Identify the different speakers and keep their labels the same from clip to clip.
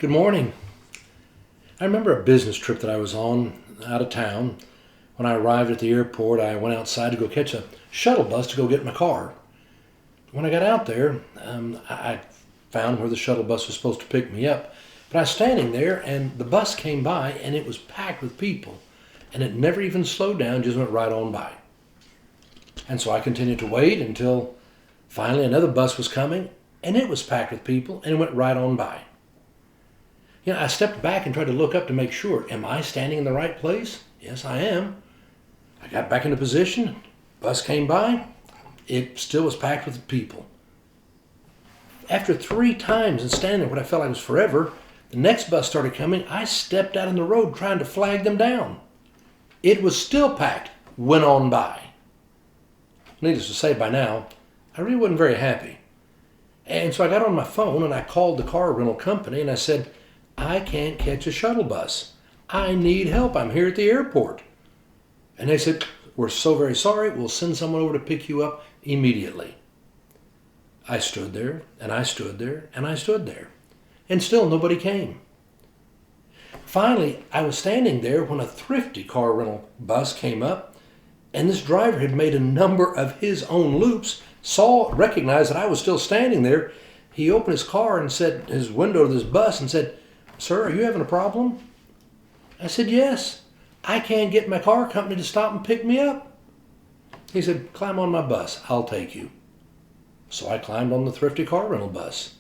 Speaker 1: Good morning. I remember a business trip that I was on out of town. When I arrived at the airport, I went outside to go catch a shuttle bus to go get my car. When I got out there, I found where the shuttle bus was supposed to pick me up. But I was standing there, and the bus came by, and it was packed with people. And it never even slowed down, just went right on by. And so I continued to wait until finally another bus was coming, and it was packed with people, and it went right on by. I stepped back and tried to look up to make sure. Am I standing in the right place? Yes, I am. I got back into position. Bus came by. It still was packed with people. After 3 times and standing there what I felt like was forever, the next bus started coming. I stepped out in the road trying to flag them down. It was still packed. Went on by. Needless to say, by now, I really wasn't very happy. And so I got on my phone and I called the car rental company and I said, I can't catch a shuttle bus. I need help. I'm here at the airport. And they said, we're so very sorry. We'll send someone over to pick you up immediately. I stood there, and I stood there, and I stood there. And still nobody came. Finally, I was standing there when a thrifty car rental bus came up, and this driver had made a number of his own loops, recognized that I was still standing there. He opened his car and said, his window to this bus and said, Sir, are you having a problem? I said, yes. I can't get my car company to stop and pick me up. He said, climb on my bus. I'll take you. So I climbed on the thrifty car rental bus.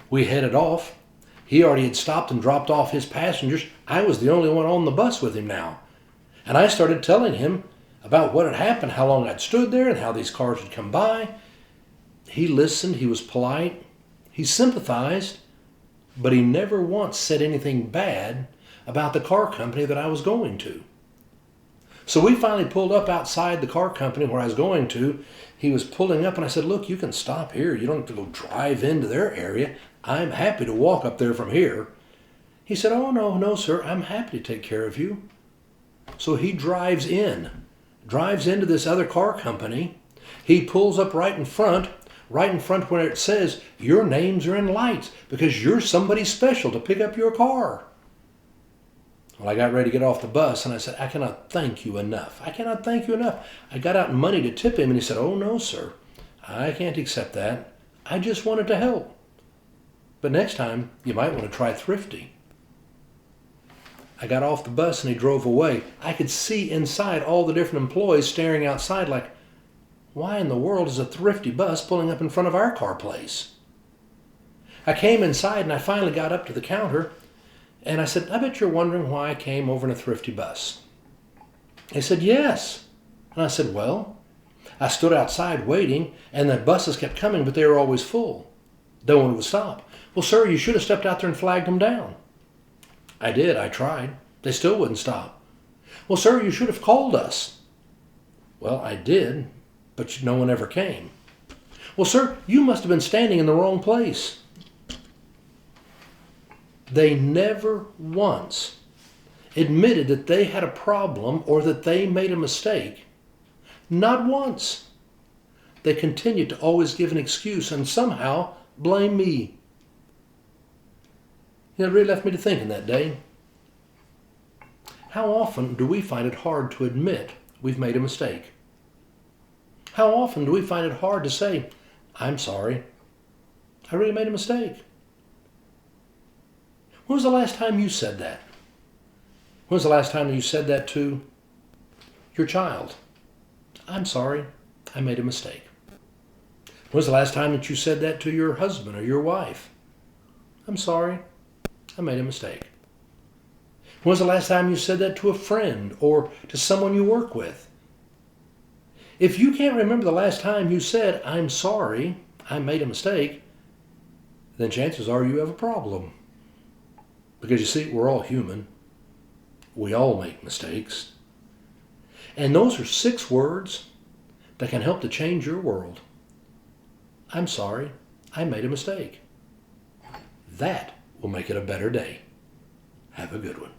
Speaker 1: We headed off. He already had stopped and dropped off his passengers. I was the only one on the bus with him now. And I started telling him about what had happened, how long I'd stood there, and how these cars had come by. He listened. He was polite. He sympathized. But he never once said anything bad about the car company that I was going to. So we finally pulled up outside the car company where I was going to. He was pulling up and I said, look, you can stop here. You don't have to go drive into their area. I'm happy to walk up there from here. He said, oh, no, sir. I'm happy to take care of you. So he drives into this other car company. He pulls up right in front where it says your names are in lights because you're somebody special to pick up your car. Well, I got ready to get off the bus and I said, I cannot thank you enough. I cannot thank you enough. I got out money to tip him and he said, oh no, sir, I can't accept that. I just wanted to help. But next time you might want to try thrifty. I got off the bus and he drove away. I could see inside all the different employees staring outside like, why in the world is a thrifty bus pulling up in front of our car place? I came inside and I finally got up to the counter and I said, I bet you're wondering why I came over in a thrifty bus. They said, yes. And I said, well, I stood outside waiting and the buses kept coming, but they were always full. No one would stop. Well, sir, you should have stepped out there and flagged them down. I did. I tried. They still wouldn't stop. Well, sir, you should have called us. Well, I did. But no one ever came. Well, sir, you must have been standing in the wrong place. They never once admitted that they had a problem or that they made a mistake. Not once. They continued to always give an excuse and somehow blame me. It really left me to thinking that day. How often do we find it hard to admit we've made a mistake? How often do we find it hard to say, I'm sorry, I really made a mistake? When was the last time you said that? When was the last time you said that to your child? I'm sorry, I made a mistake. When was the last time that you said that to your husband or your wife? I'm sorry, I made a mistake. When was the last time you said that to a friend or to someone you work with? If you can't remember the last time you said, I'm sorry, I made a mistake, then chances are you have a problem. Because you see, we're all human. We all make mistakes. And those are 6 words that can help to change your world. I'm sorry, I made a mistake. That will make it a better day. Have a good one.